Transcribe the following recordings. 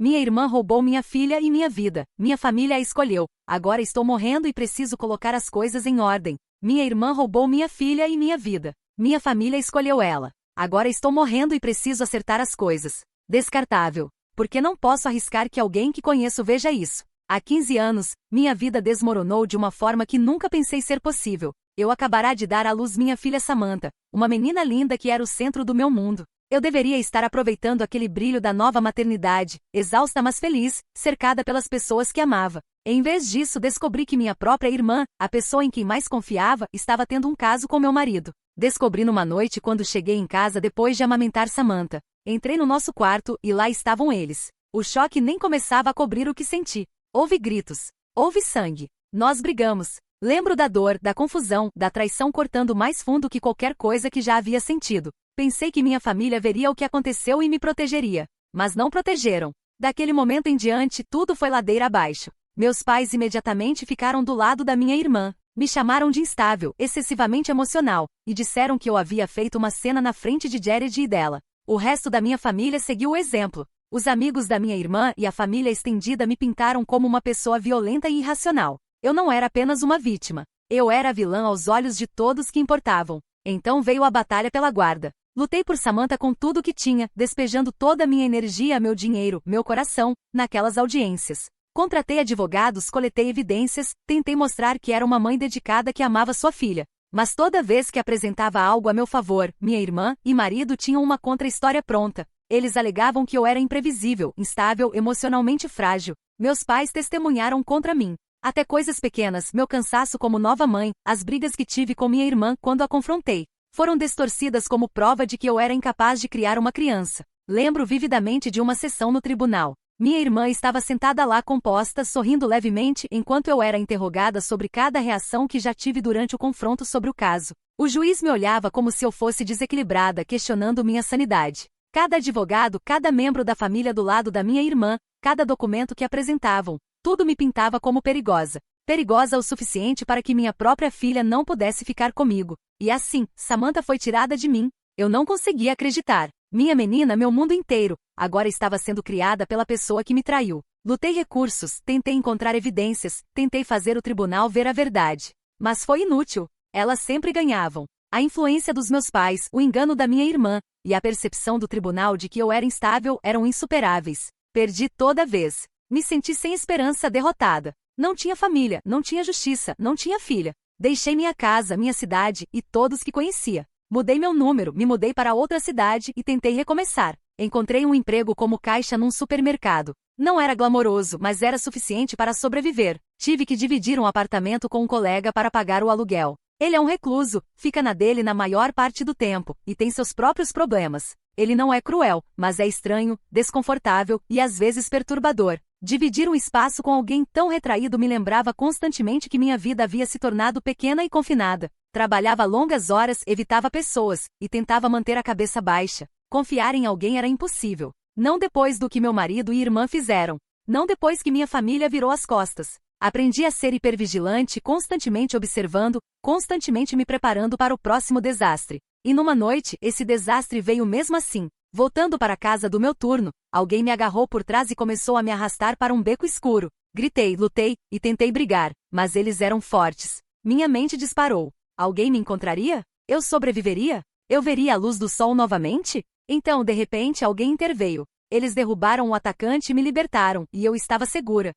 Minha irmã roubou minha filha e minha vida. Minha família a escolheu. Agora estou morrendo e preciso colocar as coisas em ordem. Minha irmã roubou minha filha e minha vida. Minha família escolheu ela. Agora estou morrendo e preciso acertar as coisas. Descartável. Porque não posso arriscar que alguém que conheço veja isso. Há 15 anos, minha vida desmoronou de uma forma que nunca pensei ser possível. Eu acabará de dar à luz minha filha Samantha, uma menina linda que era o centro do meu mundo. Eu deveria estar aproveitando aquele brilho da nova maternidade, exausta mas feliz, cercada pelas pessoas que amava. Em vez disso, descobri que minha própria irmã, a pessoa em quem mais confiava, estava tendo um caso com meu marido. Descobri numa noite quando cheguei em casa depois de amamentar Samantha. Entrei no nosso quarto e lá estavam eles. O choque nem começava a cobrir o que senti. Houve gritos. Houve sangue. Nós brigamos. Lembro da dor, da confusão, da traição cortando mais fundo que qualquer coisa que já havia sentido. Pensei que minha família veria o que aconteceu e me protegeria. Mas não protegeram. Daquele momento em diante, tudo foi ladeira abaixo. Meus pais imediatamente ficaram do lado da minha irmã. Me chamaram de instável, excessivamente emocional, e disseram que eu havia feito uma cena na frente de Jared e dela. O resto da minha família seguiu o exemplo. Os amigos da minha irmã e a família estendida me pintaram como uma pessoa violenta e irracional. Eu não era apenas uma vítima. Eu era a vilã aos olhos de todos que importavam. Então veio a batalha pela guarda. Lutei por Samantha com tudo o que tinha, despejando toda a minha energia, meu dinheiro, meu coração, naquelas audiências. Contratei advogados, coletei evidências, tentei mostrar que era uma mãe dedicada que amava sua filha. Mas toda vez que apresentava algo a meu favor, minha irmã e marido tinham uma contra-história pronta. Eles alegavam que eu era imprevisível, instável, emocionalmente frágil. Meus pais testemunharam contra mim. Até coisas pequenas, meu cansaço como nova mãe, as brigas que tive com minha irmã quando a confrontei, foram distorcidas como prova de que eu era incapaz de criar uma criança. Lembro vividamente de uma sessão no tribunal. Minha irmã estava sentada lá composta, sorrindo levemente, enquanto eu era interrogada sobre cada reação que já tive durante o confronto sobre o caso. O juiz me olhava como se eu fosse desequilibrada, questionando minha sanidade. Cada advogado, cada membro da família do lado da minha irmã, cada documento que apresentavam, tudo me pintava como perigosa. Perigosa o suficiente para que minha própria filha não pudesse ficar comigo. E assim, Samantha foi tirada de mim. Eu não conseguia acreditar. Minha menina, meu mundo inteiro, agora estava sendo criada pela pessoa que me traiu. Lutei recursos, tentei encontrar evidências, tentei fazer o tribunal ver a verdade. Mas foi inútil. Elas sempre ganhavam. A influência dos meus pais, o engano da minha irmã, e a percepção do tribunal de que eu era instável eram insuperáveis. Perdi toda vez. Me senti sem esperança, derrotada. Não tinha família, não tinha justiça, não tinha filha. Deixei minha casa, minha cidade e todos que conhecia. Mudei meu número, me mudei para outra cidade e tentei recomeçar. Encontrei um emprego como caixa num supermercado. Não era glamouroso, mas era suficiente para sobreviver. Tive que dividir um apartamento com um colega para pagar o aluguel. Ele é um recluso, fica na dele na maior parte do tempo, e tem seus próprios problemas. Ele não é cruel, mas é estranho, desconfortável e às vezes perturbador. Dividir um espaço com alguém tão retraído me lembrava constantemente que minha vida havia se tornado pequena e confinada. Trabalhava longas horas, evitava pessoas, e tentava manter a cabeça baixa. Confiar em alguém era impossível. Não depois do que meu marido e irmã fizeram. Não depois que minha família virou as costas. Aprendi a ser hipervigilante, constantemente observando, constantemente me preparando para o próximo desastre. E numa noite, esse desastre veio mesmo assim. Voltando para a casa do meu turno, alguém me agarrou por trás e começou a me arrastar para um beco escuro. Gritei, lutei, e tentei brigar, mas eles eram fortes. Minha mente disparou. Alguém me encontraria? Eu sobreviveria? Eu veria a luz do sol novamente? Então, de repente, alguém interveio. Eles derrubaram o atacante e me libertaram, e eu estava segura.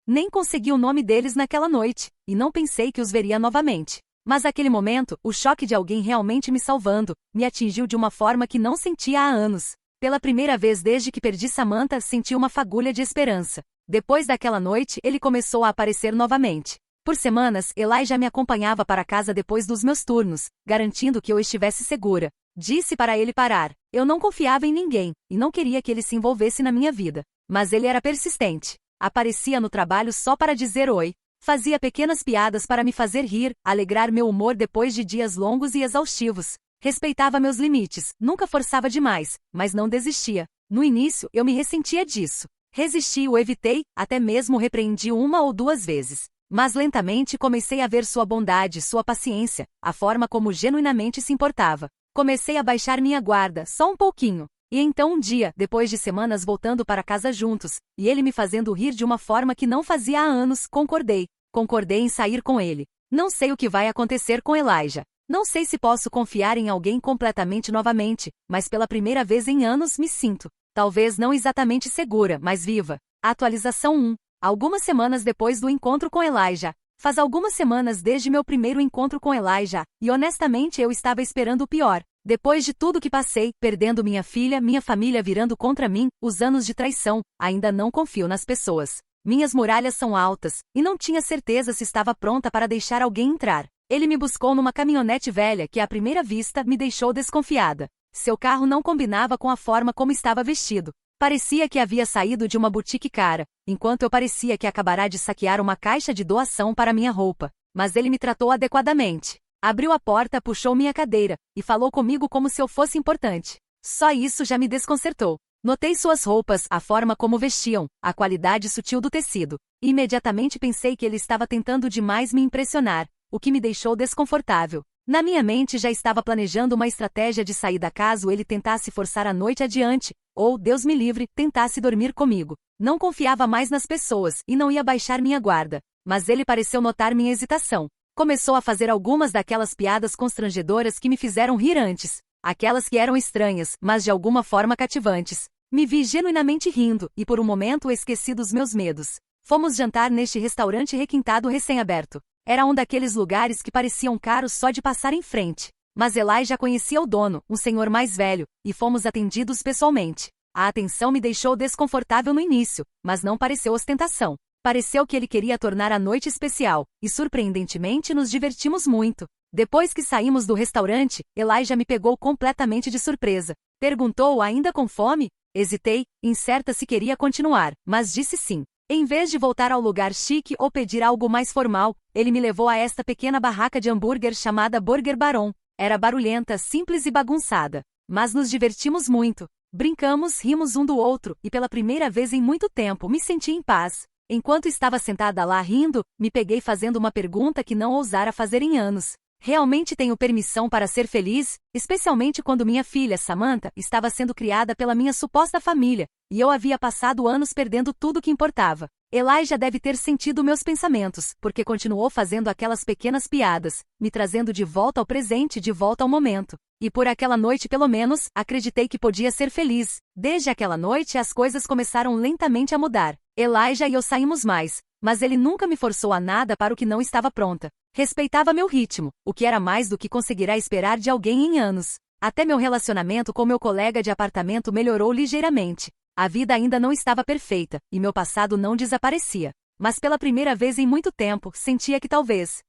Nem consegui o nome deles naquela noite, e não pensei que os veria novamente. Mas naquele momento, o choque de alguém realmente me salvando, me atingiu de uma forma que não sentia há anos. Pela primeira vez desde que perdi Samantha, senti uma fagulha de esperança. Depois daquela noite, ele começou a aparecer novamente. Por semanas, Elijah me acompanhava para casa depois dos meus turnos, garantindo que eu estivesse segura. Disse para ele parar. Eu não confiava em ninguém, e não queria que ele se envolvesse na minha vida. Mas ele era persistente. Aparecia no trabalho só para dizer oi. Fazia pequenas piadas para me fazer rir, alegrar meu humor depois de dias longos e exaustivos. Respeitava meus limites, nunca forçava demais, mas não desistia. No início, eu me ressentia disso. Resisti, o evitei, até mesmo o repreendi 1 ou 2 vezes. Mas lentamente comecei a ver sua bondade, sua paciência, a forma como genuinamente se importava. Comecei a baixar minha guarda, só um pouquinho. E então um dia, depois de semanas voltando para casa juntos, e ele me fazendo rir de uma forma que não fazia há anos, concordei. Concordei em sair com ele. Não sei o que vai acontecer com Elijah. Não sei se posso confiar em alguém completamente novamente, mas pela primeira vez em anos me sinto, talvez não exatamente segura, mas viva. Atualização 1. Algumas semanas depois do encontro com Elijah. Faz algumas semanas desde meu primeiro encontro com Elijah, e honestamente eu estava esperando o pior. Depois de tudo que passei, perdendo minha filha, minha família virando contra mim, os anos de traição, ainda não confio nas pessoas. Minhas muralhas são altas, e não tinha certeza se estava pronta para deixar alguém entrar. Ele me buscou numa caminhonete velha que à primeira vista me deixou desconfiada. Seu carro não combinava com a forma como estava vestido. Parecia que havia saído de uma boutique cara, enquanto eu parecia que acabará de saquear uma caixa de doação para minha roupa. Mas ele me tratou adequadamente. Abriu a porta, puxou minha cadeira, e falou comigo como se eu fosse importante. Só isso já me desconcertou. Notei suas roupas, a forma como vestiam, a qualidade sutil do tecido. E imediatamente pensei que ele estava tentando demais me impressionar, o que me deixou desconfortável. Na minha mente já estava planejando uma estratégia de saída caso ele tentasse forçar a noite adiante, ou, Deus me livre, tentasse dormir comigo. Não confiava mais nas pessoas e não ia baixar minha guarda. Mas ele pareceu notar minha hesitação. Começou a fazer algumas daquelas piadas constrangedoras que me fizeram rir antes. Aquelas que eram estranhas, mas de alguma forma cativantes. Me vi genuinamente rindo, e por um momento esqueci dos meus medos. Fomos jantar neste restaurante requintado recém-aberto. Era um daqueles lugares que pareciam caros só de passar em frente. Mas Elijah conhecia o dono, um senhor mais velho, e fomos atendidos pessoalmente. A atenção me deixou desconfortável no início, mas não pareceu ostentação. Pareceu que ele queria tornar a noite especial, e surpreendentemente nos divertimos muito. Depois que saímos do restaurante, Elijah me pegou completamente de surpresa. Perguntou ainda com fome? Hesitei, incerta se queria continuar, mas disse sim. Em vez de voltar ao lugar chique ou pedir algo mais formal, ele me levou a esta pequena barraca de hambúrguer chamada Burger Baron. Era barulhenta, simples e bagunçada. Mas nos divertimos muito. Brincamos, rimos um do outro, e pela primeira vez em muito tempo me senti em paz. Enquanto estava sentada lá rindo, me peguei fazendo uma pergunta que não ousara fazer em anos. Realmente tenho permissão para ser feliz, especialmente quando minha filha, Samantha, estava sendo criada pela minha suposta família, e eu havia passado anos perdendo tudo que importava. Elijah deve ter sentido meus pensamentos, porque continuou fazendo aquelas pequenas piadas, me trazendo de volta ao presente, de volta ao momento. E por aquela noite pelo menos, acreditei que podia ser feliz. Desde aquela noite as coisas começaram lentamente a mudar. Elijah e eu saímos mais, mas ele nunca me forçou a nada para o que não estava pronta. Respeitava meu ritmo, o que era mais do que conseguirá esperar de alguém em anos. Até meu relacionamento com meu colega de apartamento melhorou ligeiramente. A vida ainda não estava perfeita, e meu passado não desaparecia. Mas pela primeira vez em muito tempo, sentia que talvez,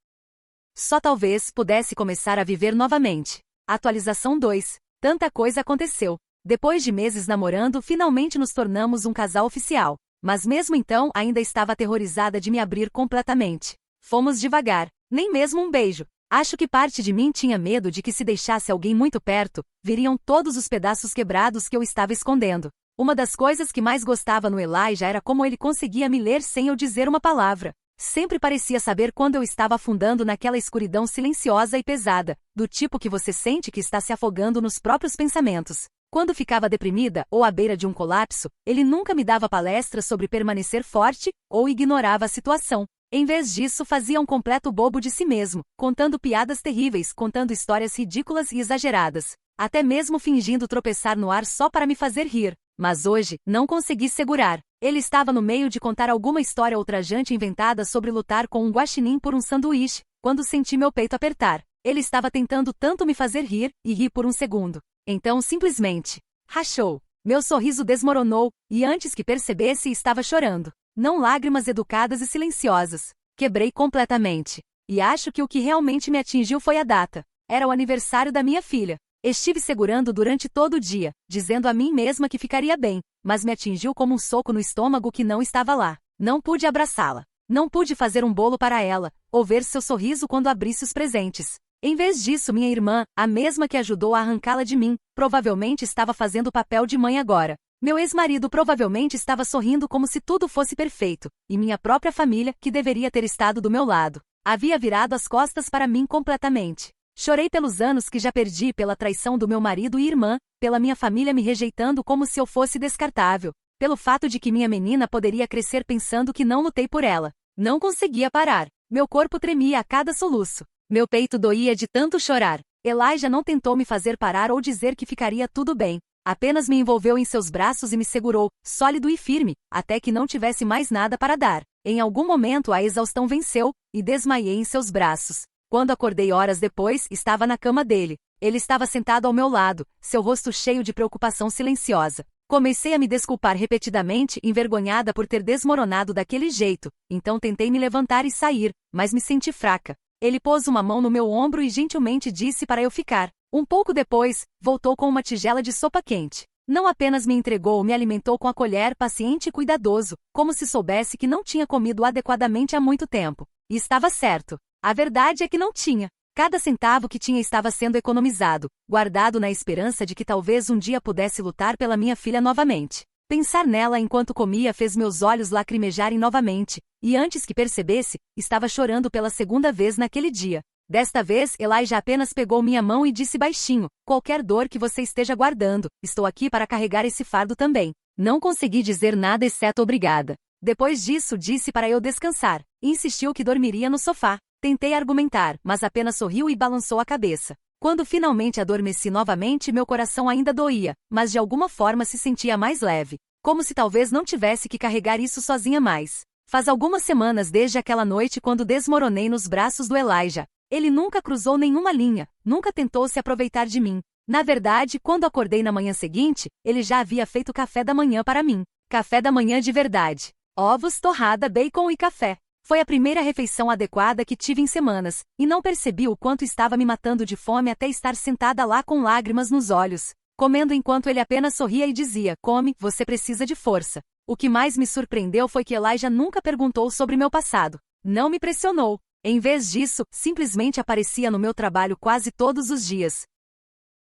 só talvez, pudesse começar a viver novamente. Atualização 2. Tanta coisa aconteceu. Depois de meses namorando, finalmente nos tornamos um casal oficial. Mas mesmo então, ainda estava aterrorizada de me abrir completamente. Fomos devagar. Nem mesmo um beijo. Acho que parte de mim tinha medo de que se deixasse alguém muito perto, viriam todos os pedaços quebrados que eu estava escondendo. Uma das coisas que mais gostava no Elijah era como ele conseguia me ler sem eu dizer uma palavra. Sempre parecia saber quando eu estava afundando naquela escuridão silenciosa e pesada, do tipo que você sente que está se afogando nos próprios pensamentos. Quando ficava deprimida ou à beira de um colapso, ele nunca me dava palestras sobre permanecer forte ou ignorava a situação. Em vez disso, fazia um completo bobo de si mesmo, contando piadas terríveis, contando histórias ridículas e exageradas, até mesmo fingindo tropeçar no ar só para me fazer rir. Mas hoje, não consegui segurar. Ele estava no meio de contar alguma história ultrajante inventada sobre lutar com um guaxinim por um sanduíche, quando senti meu peito apertar. Ele estava tentando tanto me fazer rir, e ri por um segundo. Então simplesmente rachou. Meu sorriso desmoronou, e antes que percebesse estava chorando. Não lágrimas educadas e silenciosas. Quebrei completamente. E acho que o que realmente me atingiu foi a data. Era o aniversário da minha filha. Estive segurando durante todo o dia, dizendo a mim mesma que ficaria bem, mas me atingiu como um soco no estômago que não estava lá. Não pude abraçá-la. Não pude fazer um bolo para ela, ou ver seu sorriso quando abrisse os presentes. Em vez disso, minha irmã, a mesma que ajudou a arrancá-la de mim, provavelmente estava fazendo o papel de mãe agora. Meu ex-marido provavelmente estava sorrindo como se tudo fosse perfeito, e minha própria família, que deveria ter estado do meu lado, havia virado as costas para mim completamente. Chorei pelos anos que já perdi, pela traição do meu marido e irmã, pela minha família me rejeitando como se eu fosse descartável, pelo fato de que minha menina poderia crescer pensando que não lutei por ela. Não conseguia parar. Meu corpo tremia a cada soluço. Meu peito doía de tanto chorar. Elijah não tentou me fazer parar ou dizer que ficaria tudo bem. Apenas me envolveu em seus braços e me segurou, sólido e firme, até que não tivesse mais nada para dar. Em algum momento a exaustão venceu, e desmaiei em seus braços. Quando acordei horas depois, estava na cama dele. Ele estava sentado ao meu lado, seu rosto cheio de preocupação silenciosa. Comecei a me desculpar repetidamente, envergonhada por ter desmoronado daquele jeito, então tentei me levantar e sair, mas me senti fraca. Ele pôs uma mão no meu ombro e gentilmente disse para eu ficar. Um pouco depois, voltou com uma tigela de sopa quente. Não apenas me entregou, me alimentou com a colher, paciente e cuidadoso, como se soubesse que não tinha comido adequadamente há muito tempo. E estava certo. A verdade é que não tinha. Cada centavo que tinha estava sendo economizado, guardado na esperança de que talvez um dia pudesse lutar pela minha filha novamente. Pensar nela enquanto comia fez meus olhos lacrimejarem novamente, e antes que percebesse, estava chorando pela segunda vez naquele dia. Desta vez, Elijah apenas pegou minha mão e disse baixinho: qualquer dor que você esteja guardando, estou aqui para carregar esse fardo também. Não consegui dizer nada exceto obrigada. Depois disso, disse para eu descansar, e insistiu que dormiria no sofá. Tentei argumentar, mas apenas sorriu e balançou a cabeça. Quando finalmente adormeci novamente, meu coração ainda doía, mas de alguma forma se sentia mais leve. Como se talvez não tivesse que carregar isso sozinha mais. Faz algumas semanas desde aquela noite quando desmoronei nos braços do Elijah. Ele nunca cruzou nenhuma linha, nunca tentou se aproveitar de mim. Na verdade, quando acordei na manhã seguinte, ele já havia feito café da manhã para mim. Café da manhã de verdade. Ovos, torrada, bacon e café. Foi a primeira refeição adequada que tive em semanas, e não percebi o quanto estava me matando de fome até estar sentada lá com lágrimas nos olhos, comendo enquanto ele apenas sorria e dizia: come, você precisa de força. O que mais me surpreendeu foi que Elijah nunca perguntou sobre meu passado. Não me pressionou. Em vez disso, simplesmente aparecia no meu trabalho quase todos os dias,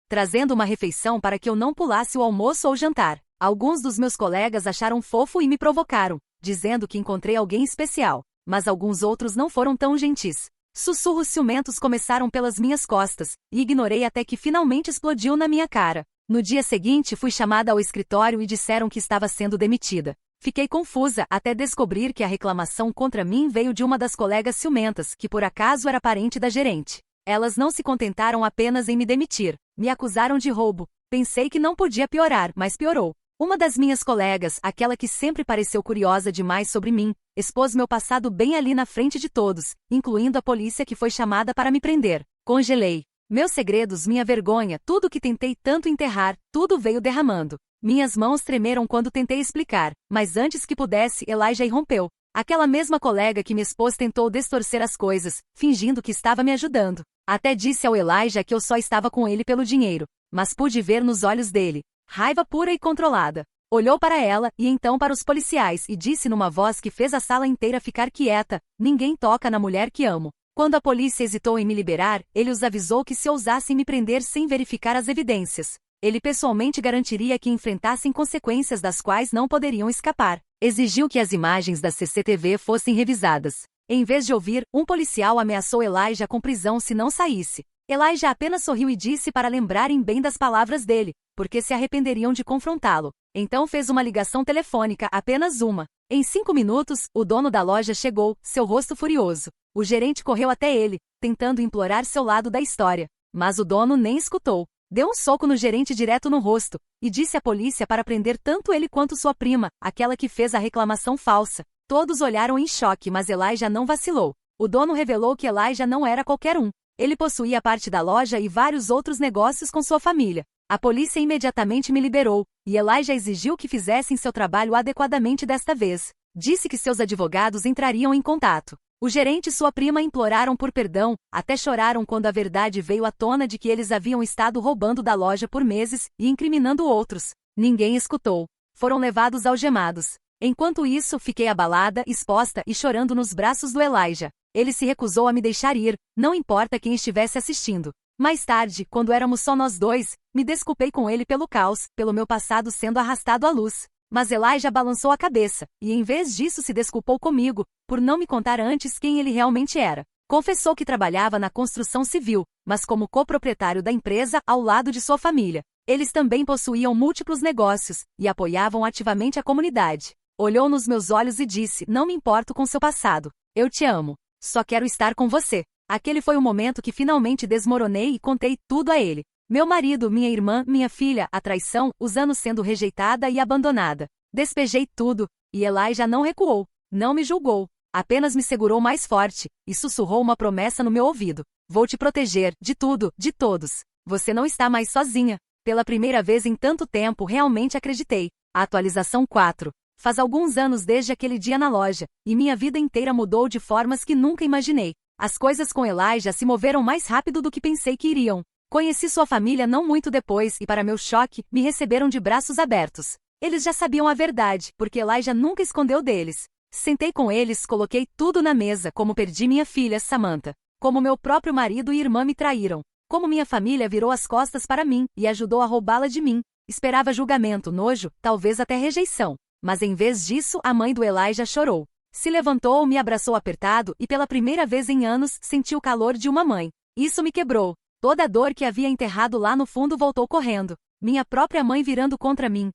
trazendo uma refeição para que eu não pulasse o almoço ou jantar. Alguns dos meus colegas acharam fofo e me provocaram, dizendo que encontrei alguém especial, mas alguns outros não foram tão gentis. Sussurros ciumentos começaram pelas minhas costas, e ignorei até que finalmente explodiu na minha cara. No dia seguinte fui chamada ao escritório e disseram que estava sendo demitida. Fiquei confusa até descobrir que a reclamação contra mim veio de uma das colegas ciumentas, que por acaso era parente da gerente. Elas não se contentaram apenas em me demitir, me acusaram de roubo. Pensei que não podia piorar, mas piorou. Uma das minhas colegas, aquela que sempre pareceu curiosa demais sobre mim, expôs meu passado bem ali na frente de todos, incluindo a polícia que foi chamada para me prender. Congelei. Meus segredos, minha vergonha, tudo que tentei tanto enterrar, tudo veio derramando. Minhas mãos tremeram quando tentei explicar, mas antes que pudesse, Elijah irrompeu. Aquela mesma colega que me expôs tentou distorcer as coisas, fingindo que estava me ajudando. Até disse ao Elijah que eu só estava com ele pelo dinheiro, mas pude ver nos olhos dele raiva pura e controlada. Olhou para ela, e então para os policiais, e disse numa voz que fez a sala inteira ficar quieta: ninguém toca na mulher que amo. Quando a polícia hesitou em me liberar, ele os avisou que se ousassem me prender sem verificar as evidências, ele pessoalmente garantiria que enfrentassem consequências das quais não poderiam escapar. Exigiu que as imagens da CCTV fossem revisadas. Em vez de ouvir, um policial ameaçou Elijah com prisão se não saísse. Elijah apenas sorriu e disse para lembrarem bem das palavras dele, porque se arrependeriam de confrontá-lo. Então fez uma ligação telefônica, apenas uma. Em 5 minutos, o dono da loja chegou, seu rosto furioso. O gerente correu até ele, tentando implorar seu lado da história. Mas o dono nem escutou. Deu um soco no gerente direto no rosto, e disse à polícia para prender tanto ele quanto sua prima, aquela que fez a reclamação falsa. Todos olharam em choque, mas Elijah não vacilou. O dono revelou que Elijah não era qualquer um. Ele possuía parte da loja e vários outros negócios com sua família. A polícia imediatamente me liberou, e Elijah exigiu que fizessem seu trabalho adequadamente desta vez. Disse que seus advogados entrariam em contato. O gerente e sua prima imploraram por perdão, até choraram quando a verdade veio à tona de que eles haviam estado roubando da loja por meses e incriminando outros. Ninguém escutou. Foram levados algemados. Enquanto isso, fiquei abalada, exposta e chorando nos braços do Elijah. Ele se recusou a me deixar ir, não importa quem estivesse assistindo. Mais tarde, quando éramos só nós dois, me desculpei com ele pelo caos, pelo meu passado sendo arrastado à luz. Mas Elijah balançou a cabeça, e em vez disso se desculpou comigo, por não me contar antes quem ele realmente era. Confessou que trabalhava na construção civil, mas como coproprietário da empresa ao lado de sua família. Eles também possuíam múltiplos negócios e apoiavam ativamente a comunidade. Olhou nos meus olhos e disse: "Não me importo com seu passado. Eu te amo. Só quero estar com você." Aquele foi o momento que finalmente desmoronei e contei tudo a ele. Meu marido, minha irmã, minha filha, a traição, os anos sendo rejeitada e abandonada. Despejei tudo, e Elijah não recuou, não me julgou, apenas me segurou mais forte, e sussurrou uma promessa no meu ouvido. "Vou te proteger, de tudo, de todos. Você não está mais sozinha." Pela primeira vez em tanto tempo realmente acreditei. Atualização 4. Faz alguns anos desde aquele dia na loja, e minha vida inteira mudou de formas que nunca imaginei. As coisas com Elijah se moveram mais rápido do que pensei que iriam. Conheci sua família não muito depois e, para meu choque, me receberam de braços abertos. Eles já sabiam a verdade, porque Elijah nunca escondeu deles. Sentei com eles, coloquei tudo na mesa, como perdi minha filha, Samantha. Como meu próprio marido e irmã me traíram. Como minha família virou as costas para mim e ajudou a roubá-la de mim. Esperava julgamento, nojo, talvez até rejeição. Mas em vez disso, a mãe do Elijah chorou. Se levantou, me abraçou apertado e pela primeira vez em anos senti o calor de uma mãe. Isso me quebrou. Toda a dor que havia enterrado lá no fundo voltou correndo. Minha própria mãe virando contra mim,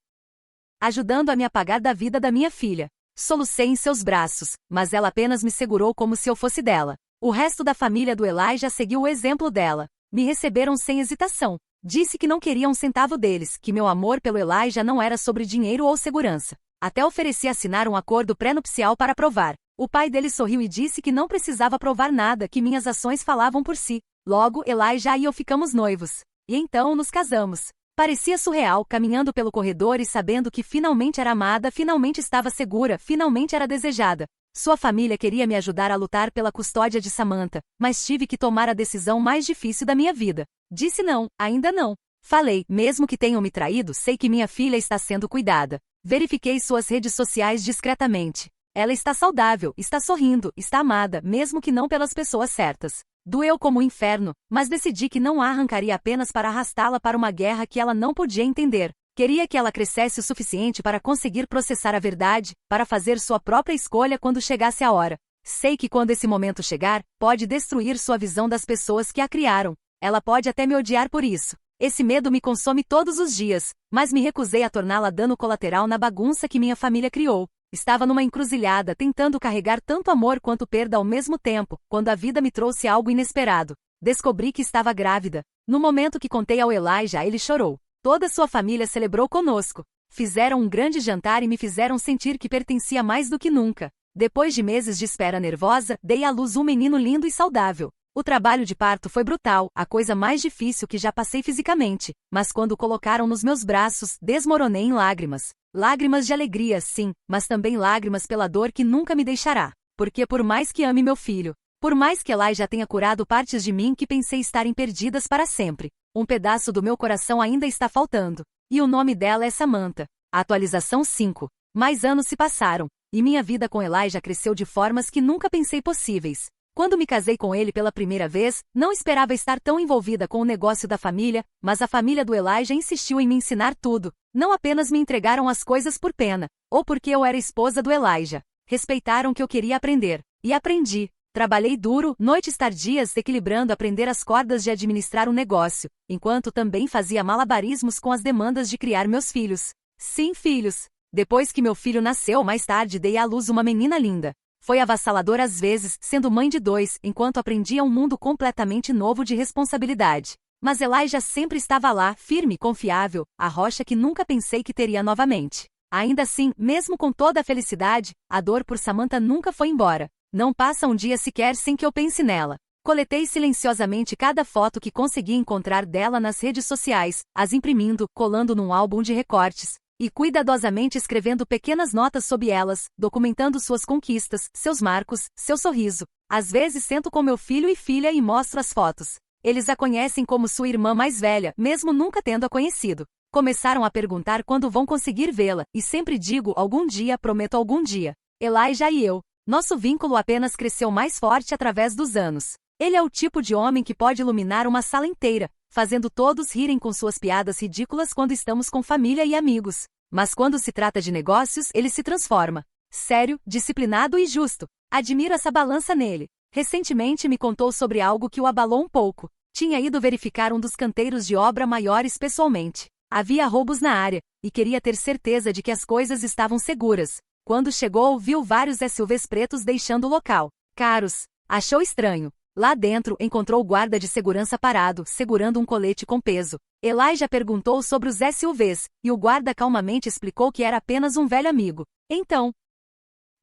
ajudando a me apagar da vida da minha filha. Solucei em seus braços, mas ela apenas me segurou como se eu fosse dela. O resto da família do Elijah seguiu o exemplo dela. Me receberam sem hesitação. Disse que não queria um centavo deles, que meu amor pelo Elijah não era sobre dinheiro ou segurança. Até ofereci assinar um acordo pré-nupcial para provar. O pai dele sorriu e disse que não precisava provar nada, que minhas ações falavam por si. Logo, Elijah e eu ficamos noivos. E então nos casamos. Parecia surreal, caminhando pelo corredor e sabendo que finalmente era amada, finalmente estava segura, finalmente era desejada. Sua família queria me ajudar a lutar pela custódia de Samantha, mas tive que tomar a decisão mais difícil da minha vida. Disse não, ainda não. Falei, mesmo que tenham me traído, sei que minha filha está sendo cuidada. Verifiquei suas redes sociais discretamente. Ela está saudável, está sorrindo, está amada, mesmo que não pelas pessoas certas. Doeu como um inferno, mas decidi que não a arrancaria apenas para arrastá-la para uma guerra que ela não podia entender. Queria que ela crescesse o suficiente para conseguir processar a verdade, para fazer sua própria escolha quando chegasse a hora. Sei que quando esse momento chegar, pode destruir sua visão das pessoas que a criaram. Ela pode até me odiar por isso. Esse medo me consome todos os dias, mas me recusei a torná-la dano colateral na bagunça que minha família criou. Estava numa encruzilhada, tentando carregar tanto amor quanto perda ao mesmo tempo, quando a vida me trouxe algo inesperado. Descobri que estava grávida. No momento que contei ao Elijah, ele chorou. Toda sua família celebrou conosco. Fizeram um grande jantar e me fizeram sentir que pertencia mais do que nunca. Depois de meses de espera nervosa, dei à luz um menino lindo e saudável. O trabalho de parto foi brutal, a coisa mais difícil que já passei fisicamente, mas quando o colocaram nos meus braços, desmoronei em lágrimas. Lágrimas de alegria, sim, mas também lágrimas pela dor que nunca me deixará. Porque por mais que ame meu filho, por mais que Elijah tenha curado partes de mim que pensei estarem perdidas para sempre, um pedaço do meu coração ainda está faltando. E o nome dela é Samantha. Atualização 5. Mais anos se passaram, e minha vida com Elijah cresceu de formas que nunca pensei possíveis. Quando me casei com ele pela primeira vez, não esperava estar tão envolvida com o negócio da família, mas a família do Elijah insistiu em me ensinar tudo. Não apenas me entregaram as coisas por pena, ou porque eu era esposa do Elijah. Respeitaram que eu queria aprender. E aprendi. Trabalhei duro, noites tardias, equilibrando aprender as cordas de administrar um negócio, enquanto também fazia malabarismos com as demandas de criar meus filhos. Sim, filhos. Depois que meu filho nasceu, mais tarde dei à luz uma menina linda. Foi avassalador às vezes, sendo mãe de 2, enquanto aprendia um mundo completamente novo de responsabilidade. Mas Elijah sempre estava lá, firme e confiável, a rocha que nunca pensei que teria novamente. Ainda assim, mesmo com toda a felicidade, a dor por Samantha nunca foi embora. Não passa um dia sequer sem que eu pense nela. Coletei silenciosamente cada foto que consegui encontrar dela nas redes sociais, as imprimindo, colando num álbum de recortes, e cuidadosamente escrevendo pequenas notas sobre elas, documentando suas conquistas, seus marcos, seu sorriso. Às vezes sento com meu filho e filha e mostro as fotos. Eles a conhecem como sua irmã mais velha, mesmo nunca tendo-a conhecido. Começaram a perguntar quando vão conseguir vê-la, e sempre digo algum dia, prometo algum dia. Elijah e eu. Nosso vínculo apenas cresceu mais forte através dos anos. Ele é o tipo de homem que pode iluminar uma sala inteira, fazendo todos rirem com suas piadas ridículas quando estamos com família e amigos. Mas quando se trata de negócios, ele se transforma. Sério, disciplinado e justo. Admiro essa balança nele. Recentemente me contou sobre algo que o abalou um pouco. Tinha ido verificar um dos canteiros de obra maiores pessoalmente. Havia roubos na área, e queria ter certeza de que as coisas estavam seguras. Quando chegou, viu vários SUVs pretos deixando o local. Caros. Achou estranho. Lá dentro, encontrou o guarda de segurança parado, segurando um colete com peso. Elijah perguntou sobre os SUVs, e o guarda calmamente explicou que era apenas um velho amigo. Então,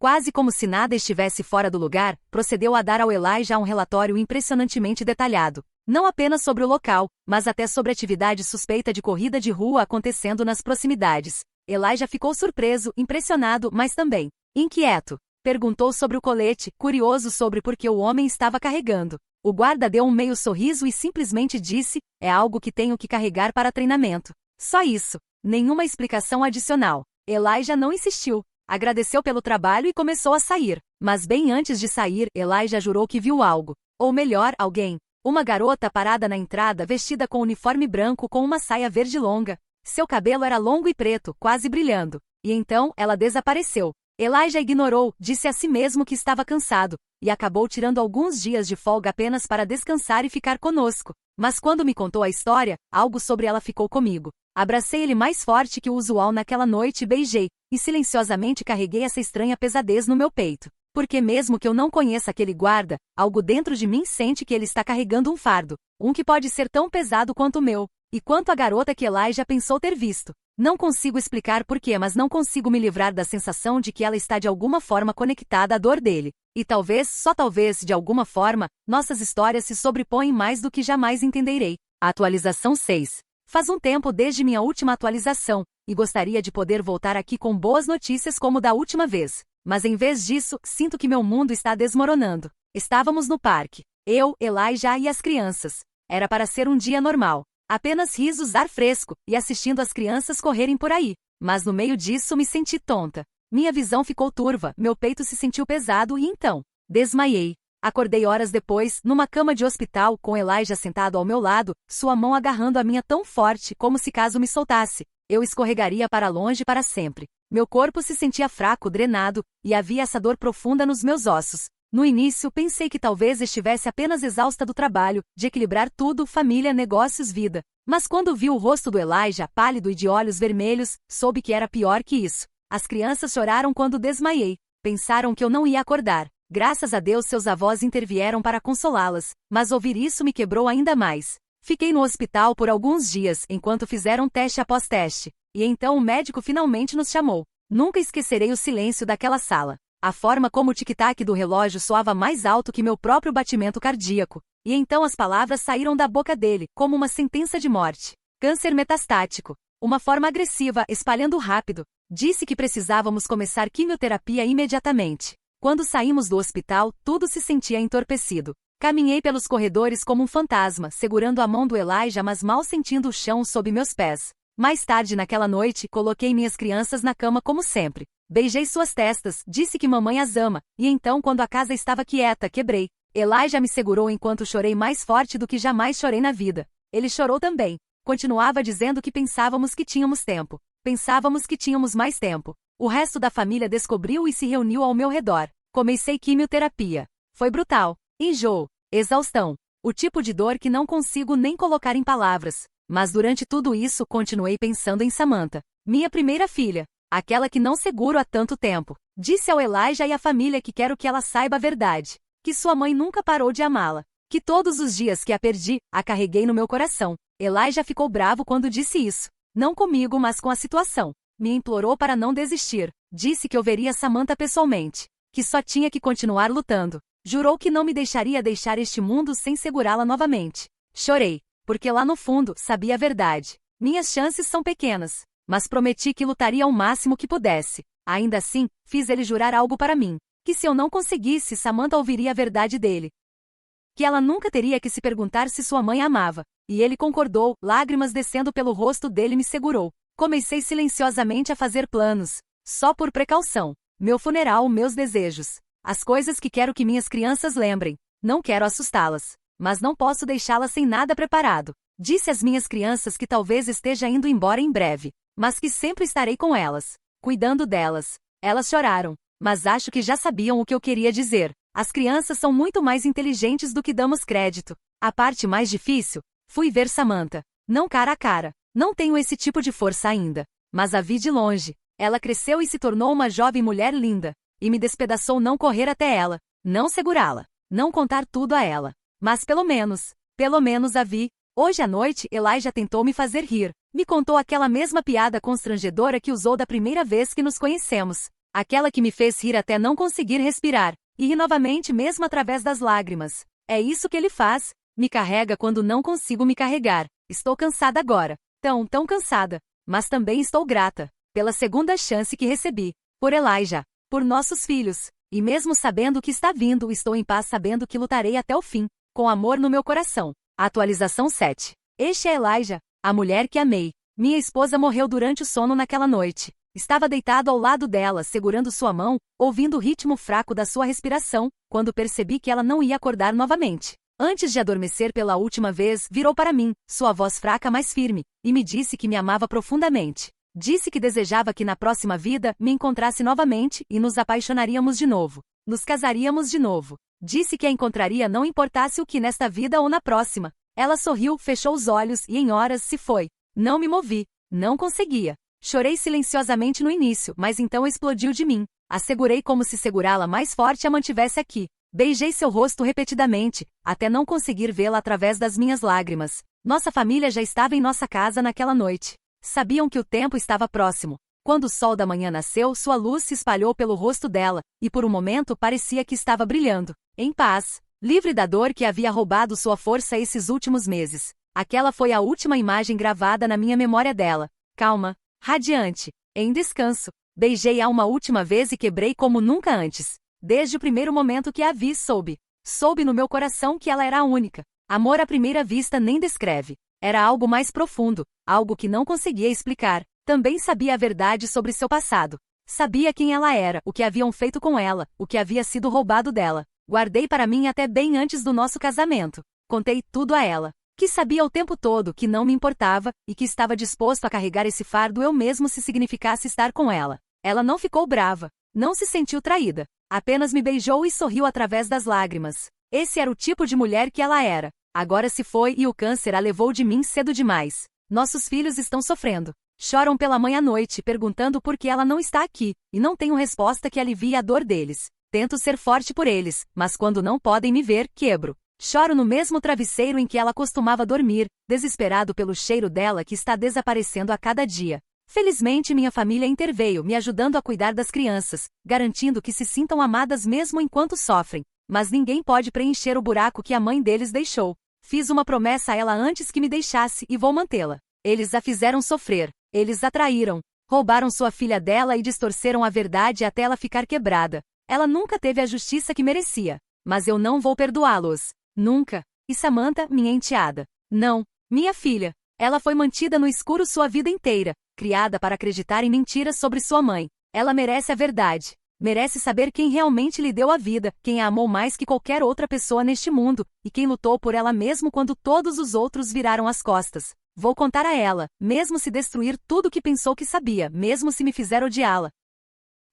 quase como se nada estivesse fora do lugar, procedeu a dar ao Elijah um relatório impressionantemente detalhado. Não apenas sobre o local, mas até sobre atividade suspeita de corrida de rua acontecendo nas proximidades. Elijah ficou surpreso, impressionado, mas também inquieto. Perguntou sobre o colete, curioso sobre por que o homem estava carregando. O guarda deu um meio sorriso e simplesmente disse: é algo que tenho que carregar para treinamento. Só isso. Nenhuma explicação adicional. Elijah não insistiu. Agradeceu pelo trabalho e começou a sair. Mas bem antes de sair, Elijah jurou que viu algo. Ou melhor, alguém. Uma garota parada na entrada vestida com uniforme branco com uma saia verde longa. Seu cabelo era longo e preto, quase brilhando. E então, ela desapareceu. Elijah ignorou, disse a si mesmo que estava cansado, e acabou tirando alguns dias de folga apenas para descansar e ficar conosco. Mas quando me contou a história, algo sobre ela ficou comigo. Abracei ele mais forte que o usual naquela noite e beijei, e silenciosamente carreguei essa estranha pesadez no meu peito. Porque mesmo que eu não conheça aquele guarda, algo dentro de mim sente que ele está carregando um fardo, um que pode ser tão pesado quanto o meu, e quanto a garota que Elijah pensou ter visto. Não consigo explicar porquê, mas não consigo me livrar da sensação de que ela está de alguma forma conectada à dor dele. E talvez, só talvez, de alguma forma, nossas histórias se sobrepõem mais do que jamais entenderei. Atualização 6. Faz um tempo desde minha última atualização, e gostaria de poder voltar aqui com boas notícias como da última vez. Mas em vez disso, sinto que meu mundo está desmoronando. Estávamos no parque. Eu, Elijah e as crianças. Era para ser um dia normal. Apenas risos, ar fresco, e assistindo as crianças correrem por aí. Mas no meio disso me senti tonta. Minha visão ficou turva, meu peito se sentiu pesado e então, desmaiei. Acordei horas depois, numa cama de hospital, com Elijah sentado ao meu lado, sua mão agarrando a minha tão forte como se caso me soltasse, eu escorregaria para longe para sempre. Meu corpo se sentia fraco, drenado, e havia essa dor profunda nos meus ossos. No início, pensei que talvez estivesse apenas exausta do trabalho, de equilibrar tudo, família, negócios, vida. Mas quando vi o rosto do Elijah, pálido e de olhos vermelhos, soube que era pior que isso. As crianças choraram quando desmaiei. Pensaram que eu não ia acordar. Graças a Deus seus avós intervieram para consolá-las, mas ouvir isso me quebrou ainda mais. Fiquei no hospital por alguns dias, enquanto fizeram teste após teste. E então o médico finalmente nos chamou. Nunca esquecerei o silêncio daquela sala. A forma como o tic-tac do relógio soava mais alto que meu próprio batimento cardíaco. E então as palavras saíram da boca dele, como uma sentença de morte. Câncer metastático. Uma forma agressiva, espalhando rápido. Disse que precisávamos começar quimioterapia imediatamente. Quando saímos do hospital, tudo se sentia entorpecido. Caminhei pelos corredores como um fantasma, segurando a mão do Elijah mas mal sentindo o chão sob meus pés. Mais tarde naquela noite, coloquei minhas crianças na cama como sempre. Beijei suas testas, disse que mamãe as ama, e então quando a casa estava quieta, quebrei. Elijah me segurou enquanto chorei mais forte do que jamais chorei na vida. Ele chorou também. Continuava dizendo que pensávamos que tínhamos tempo. Pensávamos que tínhamos mais tempo. O resto da família descobriu e se reuniu ao meu redor. Comecei quimioterapia. Foi brutal. Enjoo. Exaustão. O tipo de dor que não consigo nem colocar em palavras. Mas durante tudo isso continuei pensando em Samantha. Minha primeira filha. Aquela que não seguro há tanto tempo. Disse ao Elijah e à família que quero que ela saiba a verdade. Que sua mãe nunca parou de amá-la. Que todos os dias que a perdi, a carreguei no meu coração. Elijah ficou bravo quando disse isso. Não comigo, mas com a situação. Me implorou para não desistir. Disse que eu veria Samantha pessoalmente. Que só tinha que continuar lutando. Jurou que não me deixaria deixar este mundo sem segurá-la novamente. Chorei. Porque lá no fundo, sabia a verdade. Minhas chances são pequenas. Mas prometi que lutaria ao máximo que pudesse. Ainda assim, fiz ele jurar algo para mim. Que se eu não conseguisse, Samantha ouviria a verdade dele. Que ela nunca teria que se perguntar se sua mãe a amava. E ele concordou, lágrimas descendo pelo rosto dele me segurou. Comecei silenciosamente a fazer planos. Só por precaução. Meu funeral, meus desejos. As coisas que quero que minhas crianças lembrem. Não quero assustá-las. Mas não posso deixá-las sem nada preparado. Disse às minhas crianças que talvez esteja indo embora em breve. Mas que sempre estarei com elas. Cuidando delas. Elas choraram. Mas acho que já sabiam o que eu queria dizer. As crianças são muito mais inteligentes do que damos crédito. A parte mais difícil? Fui ver Samantha. Não cara a cara. Não tenho esse tipo de força ainda. Mas a vi de longe. Ela cresceu e se tornou uma jovem mulher linda. E me despedaçou não correr até ela. Não segurá-la. Não contar tudo a ela. Mas pelo menos a vi. Hoje à noite, Elijah tentou me fazer rir. Me contou aquela mesma piada constrangedora que usou da primeira vez que nos conhecemos. Aquela que me fez rir até não conseguir respirar. E ri novamente mesmo através das lágrimas. É isso que ele faz. Me carrega quando não consigo me carregar. Estou cansada agora. Tão cansada. Mas também estou grata. Pela segunda chance que recebi. Por Elijah. Por nossos filhos. E mesmo sabendo que está vindo, estou em paz sabendo que lutarei até o fim. Com amor no meu coração. Atualização 7. Este é Elijah, a mulher que amei. Minha esposa morreu durante o sono naquela noite. Estava deitado ao lado dela, segurando sua mão, ouvindo o ritmo fraco da sua respiração, quando percebi que ela não ia acordar novamente. Antes de adormecer pela última vez, virou para mim, sua voz fraca mais firme, e me disse que me amava profundamente. Disse que desejava que na próxima vida me encontrasse novamente e nos apaixonaríamos de novo. Nos casaríamos de novo. Disse que a encontraria não importasse o que nesta vida ou na próxima. Ela sorriu, fechou os olhos e em horas se foi. Não me movi. Não conseguia. Chorei silenciosamente no início, mas então explodiu de mim. A segurei como se segurá-la mais forte a mantivesse aqui. Beijei seu rosto repetidamente, até não conseguir vê-la através das minhas lágrimas. Nossa família já estava em nossa casa naquela noite. Sabiam que o tempo estava próximo. Quando o sol da manhã nasceu, sua luz se espalhou pelo rosto dela, e por um momento parecia que estava brilhando. Em paz. Livre da dor que havia roubado sua força esses últimos meses. Aquela foi a última imagem gravada na minha memória dela. Calma. Radiante. Em descanso. Beijei-a uma última vez e quebrei como nunca antes. Desde o primeiro momento que a vi, soube. Soube no meu coração que ela era a única. Amor à primeira vista nem descreve. Era algo mais profundo, algo que não conseguia explicar. Também sabia a verdade sobre seu passado. Sabia quem ela era, o que haviam feito com ela, o que havia sido roubado dela. Guardei para mim até bem antes do nosso casamento. Contei tudo a ela. Que sabia o tempo todo que não me importava e que estava disposto a carregar esse fardo eu mesmo se significasse estar com ela. Ela não ficou brava. Não se sentiu traída. Apenas me beijou e sorriu através das lágrimas. Esse era o tipo de mulher que ela era. Agora se foi e o câncer a levou de mim cedo demais. Nossos filhos estão sofrendo. Choram pela mãe à noite perguntando por que ela não está aqui, e não tenho resposta que alivie a dor deles. Tento ser forte por eles, mas quando não podem me ver, quebro. Choro no mesmo travesseiro em que ela costumava dormir, desesperado pelo cheiro dela que está desaparecendo a cada dia. Felizmente minha família interveio, me ajudando a cuidar das crianças, garantindo que se sintam amadas mesmo enquanto sofrem. Mas ninguém pode preencher o buraco que a mãe deles deixou. Fiz uma promessa a ela antes que me deixasse e vou mantê-la. Eles a fizeram sofrer. Eles a traíram. Roubaram sua filha dela e distorceram a verdade até ela ficar quebrada. Ela nunca teve a justiça que merecia. Mas eu não vou perdoá-los. Nunca. E Samantha, minha enteada. Não. Minha filha. Ela foi mantida no escuro sua vida inteira, criada para acreditar em mentiras sobre sua mãe. Ela merece a verdade. Merece saber quem realmente lhe deu a vida, quem a amou mais que qualquer outra pessoa neste mundo, e quem lutou por ela mesmo quando todos os outros viraram as costas. Vou contar a ela, mesmo se destruir tudo o que pensou que sabia, mesmo se me fizer odiá-la.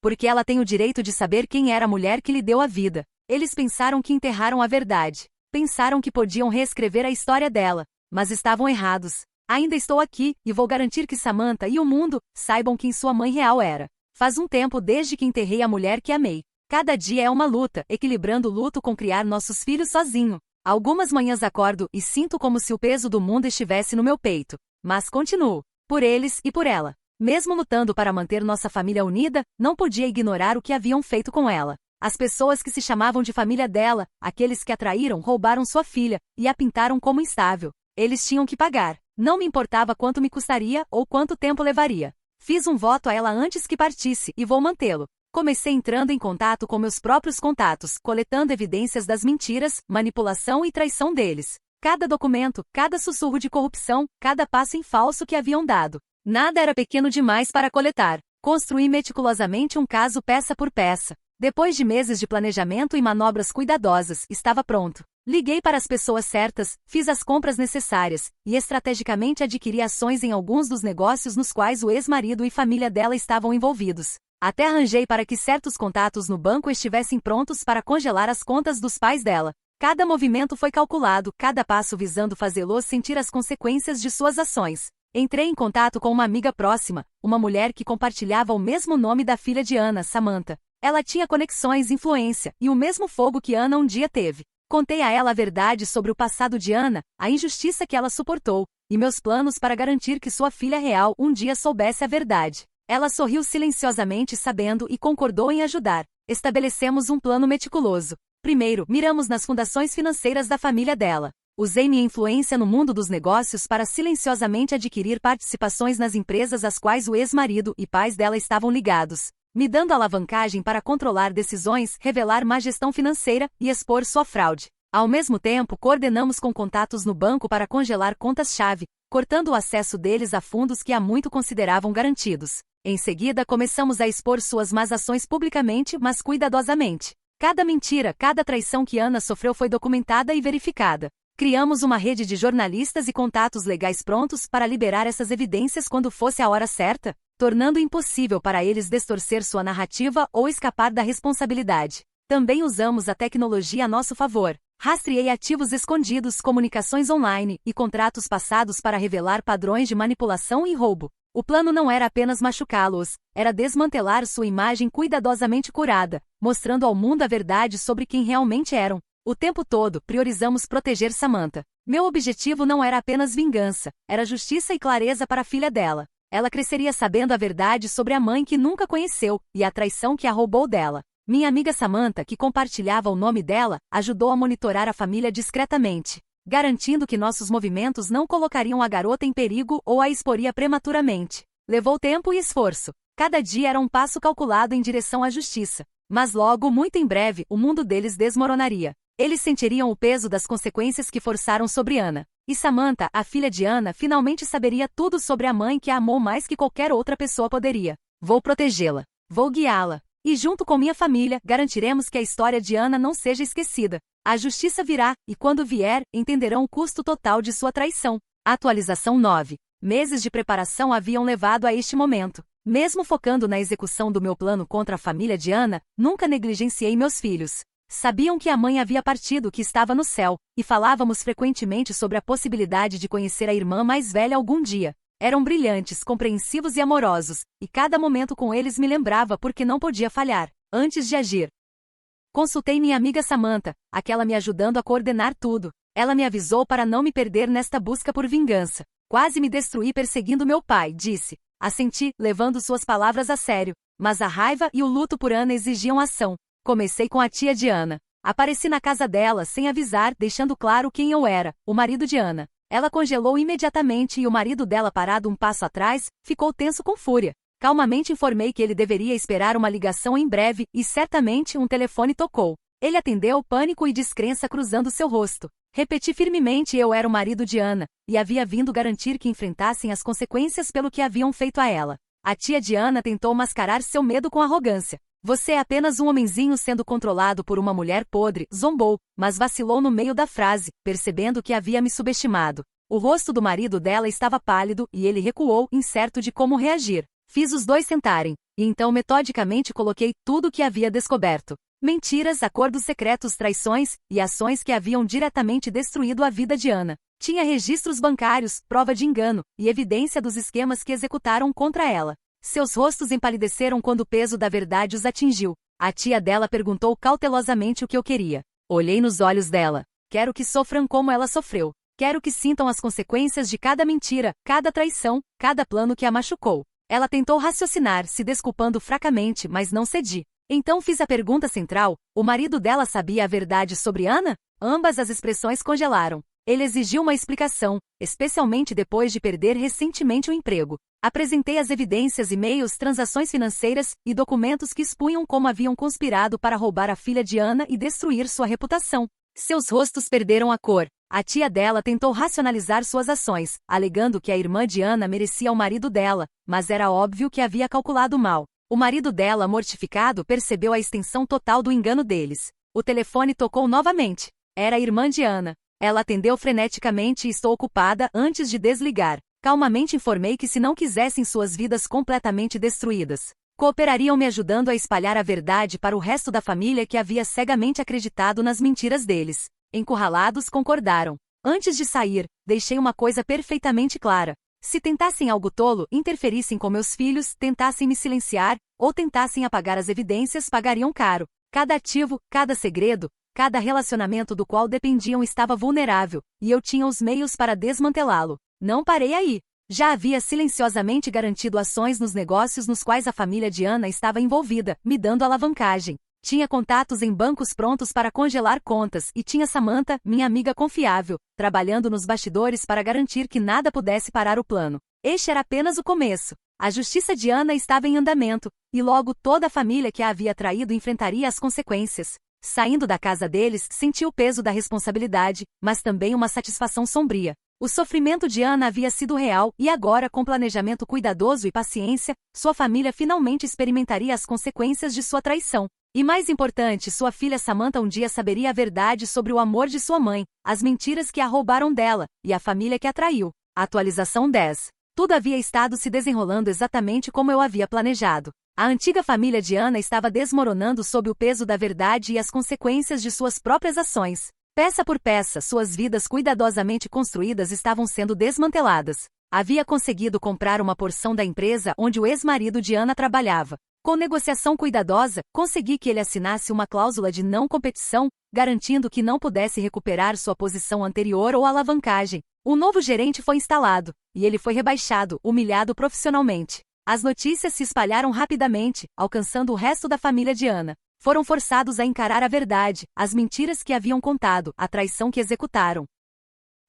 Porque ela tem o direito de saber quem era a mulher que lhe deu a vida. Eles pensaram que enterraram a verdade. Pensaram que podiam reescrever a história dela. Mas estavam errados. Ainda estou aqui, e vou garantir que Samantha e o mundo saibam quem sua mãe real era. Faz um tempo desde que enterrei a mulher que amei. Cada dia é uma luta, equilibrando o luto com criar nossos filhos sozinho. Algumas manhãs acordo e sinto como se o peso do mundo estivesse no meu peito. Mas continuo. Por eles e por ela. Mesmo lutando para manter nossa família unida, não podia ignorar o que haviam feito com ela. As pessoas que se chamavam de família dela, aqueles que a traíram, roubaram sua filha e a pintaram como instável. Eles tinham que pagar. Não me importava quanto me custaria ou quanto tempo levaria. Fiz um voto a ela antes que partisse e vou mantê-lo. Comecei entrando em contato com meus próprios contatos, coletando evidências das mentiras, manipulação e traição deles. Cada documento, cada sussurro de corrupção, cada passo em falso que haviam dado. Nada era pequeno demais para coletar. Construí meticulosamente um caso peça por peça. Depois de meses de planejamento e manobras cuidadosas, estava pronto. Liguei para as pessoas certas, fiz as compras necessárias, e estrategicamente adquiri ações em alguns dos negócios nos quais o ex-marido e família dela estavam envolvidos. Até arranjei para que certos contatos no banco estivessem prontos para congelar as contas dos pais dela. Cada movimento foi calculado, cada passo visando fazê-los sentir as consequências de suas ações. Entrei em contato com uma amiga próxima, uma mulher que compartilhava o mesmo nome da filha de Ana, Samantha. Ela tinha conexões, influência e o mesmo fogo que Ana um dia teve. Contei a ela a verdade sobre o passado de Ana, a injustiça que ela suportou, e meus planos para garantir que sua filha real um dia soubesse a verdade. Ela sorriu silenciosamente sabendo e concordou em ajudar. Estabelecemos um plano meticuloso. Primeiro, miramos nas fundações financeiras da família dela. Usei minha influência no mundo dos negócios para silenciosamente adquirir participações nas empresas às quais o ex-marido e pais dela estavam ligados, me dando alavancagem para controlar decisões, revelar má gestão financeira e expor sua fraude. Ao mesmo tempo, coordenamos com contatos no banco para congelar contas-chave, cortando o acesso deles a fundos que há muito consideravam garantidos. Em seguida, começamos a expor suas más ações publicamente, mas cuidadosamente. Cada mentira, cada traição que Ana sofreu foi documentada e verificada. Criamos uma rede de jornalistas e contatos legais prontos para liberar essas evidências quando fosse a hora certa, tornando impossível para eles distorcer sua narrativa ou escapar da responsabilidade. Também usamos a tecnologia a nosso favor. Rastreei ativos escondidos, comunicações online e contratos passados para revelar padrões de manipulação e roubo. O plano não era apenas machucá-los, era desmantelar sua imagem cuidadosamente curada, mostrando ao mundo a verdade sobre quem realmente eram. O tempo todo, priorizamos proteger Samantha. Meu objetivo não era apenas vingança, era justiça e clareza para a filha dela. Ela cresceria sabendo a verdade sobre a mãe que nunca conheceu e a traição que a roubou dela. Minha amiga Samantha, que compartilhava o nome dela, ajudou a monitorar a família discretamente, garantindo que nossos movimentos não colocariam a garota em perigo ou a exporia prematuramente. Levou tempo e esforço. Cada dia era um passo calculado em direção à justiça. Mas logo, muito em breve, o mundo deles desmoronaria. Eles sentiriam o peso das consequências que forçaram sobre Ana. E Samantha, a filha de Ana, finalmente saberia tudo sobre a mãe que a amou mais que qualquer outra pessoa poderia. Vou protegê-la. Vou guiá-la. E junto com minha família, garantiremos que a história de Ana não seja esquecida. A justiça virá, e quando vier, entenderão o custo total de sua traição. Atualização 9. Meses de preparação haviam levado a este momento. Mesmo focando na execução do meu plano contra a família de Ana, nunca negligenciei meus filhos. Sabiam que a mãe havia partido, que estava no céu, e falávamos frequentemente sobre a possibilidade de conhecer a irmã mais velha algum dia. Eram brilhantes, compreensivos e amorosos, e cada momento com eles me lembrava porque não podia falhar. Antes de agir, consultei minha amiga Samantha, aquela me ajudando a coordenar tudo. Ela me avisou para não me perder nesta busca por vingança. Quase me destruí perseguindo meu pai, disse. Assenti, levando suas palavras a sério, mas a raiva e o luto por Ana exigiam ação. Comecei com a tia de Ana. Apareci na casa dela sem avisar, deixando claro quem eu era, o marido de Ana. Ela congelou imediatamente e o marido dela, parado um passo atrás, ficou tenso com fúria. Calmamente informei que ele deveria esperar uma ligação em breve e certamente um telefone tocou. Ele atendeu, pânico e descrença cruzando seu rosto. Repeti firmemente eu era o marido de Ana, e havia vindo garantir que enfrentassem as consequências pelo que haviam feito a ela. A tia de Ana tentou mascarar seu medo com arrogância. Você é apenas um homenzinho sendo controlado por uma mulher podre, zombou, mas vacilou no meio da frase, percebendo que havia me subestimado. O rosto do marido dela estava pálido e ele recuou, incerto de como reagir. Fiz os dois sentarem, e então metodicamente coloquei tudo o que havia descoberto. Mentiras, acordos secretos, traições e ações que haviam diretamente destruído a vida de Ana. Tinha registros bancários, prova de engano e evidência dos esquemas que executaram contra ela. Seus rostos empalideceram quando o peso da verdade os atingiu. A tia dela perguntou cautelosamente o que eu queria. Olhei nos olhos dela. Quero que sofram como ela sofreu. Quero que sintam as consequências de cada mentira, cada traição, cada plano que a machucou. Ela tentou raciocinar, se desculpando fracamente, mas não cedi. Então fiz a pergunta central: o marido dela sabia a verdade sobre Ana? Ambas as expressões congelaram. Ele exigiu uma explicação, especialmente depois de perder recentemente o emprego. Apresentei as evidências, e-mails, transações financeiras e documentos que expunham como haviam conspirado para roubar a filha de Ana e destruir sua reputação. Seus rostos perderam a cor. A tia dela tentou racionalizar suas ações, alegando que a irmã de Ana merecia o marido dela, mas era óbvio que havia calculado mal. O marido dela, mortificado, percebeu a extensão total do engano deles. O telefone tocou novamente. Era a irmã de Ana. Ela atendeu freneticamente e estou ocupada antes de desligar. Calmamente informei que se não quisessem suas vidas completamente destruídas, Cooperariam me ajudando a espalhar a verdade para o resto da família que havia cegamente acreditado nas mentiras deles. Encurralados, concordaram. Antes de sair, deixei uma coisa perfeitamente clara. Se tentassem algo tolo, interferissem com meus filhos, tentassem me silenciar, ou tentassem apagar as evidências, pagariam caro. Cada ativo, cada segredo, cada relacionamento do qual dependiam estava vulnerável, e eu tinha os meios para desmantelá-lo. Não parei aí. Já havia silenciosamente garantido ações nos negócios nos quais a família de Ana estava envolvida, me dando alavancagem. Tinha contatos em bancos prontos para congelar contas e tinha Samantha, minha amiga confiável, trabalhando nos bastidores para garantir que nada pudesse parar o plano. Este era apenas o começo. A justiça de Ana estava em andamento, e logo toda a família que a havia traído enfrentaria as consequências. Saindo da casa deles, senti o peso da responsabilidade, mas também uma satisfação sombria. O sofrimento de Ana havia sido real e agora, com planejamento cuidadoso e paciência, sua família finalmente experimentaria as consequências de sua traição. E mais importante, sua filha Samantha um dia saberia a verdade sobre o amor de sua mãe, as mentiras que a roubaram dela, e a família que a traiu. Atualização 10. Tudo havia estado se desenrolando exatamente como eu havia planejado. A antiga família de Ana estava desmoronando sob o peso da verdade e as consequências de suas próprias ações. Peça por peça, suas vidas cuidadosamente construídas estavam sendo desmanteladas. Havia conseguido comprar uma porção da empresa onde o ex-marido de Ana trabalhava. Com negociação cuidadosa, consegui que ele assinasse uma cláusula de não competição, garantindo que não pudesse recuperar sua posição anterior ou alavancagem. O novo gerente foi instalado, e ele foi rebaixado, humilhado profissionalmente. As notícias se espalharam rapidamente, alcançando o resto da família de Ana. Foram forçados a encarar a verdade, as mentiras que haviam contado, a traição que executaram.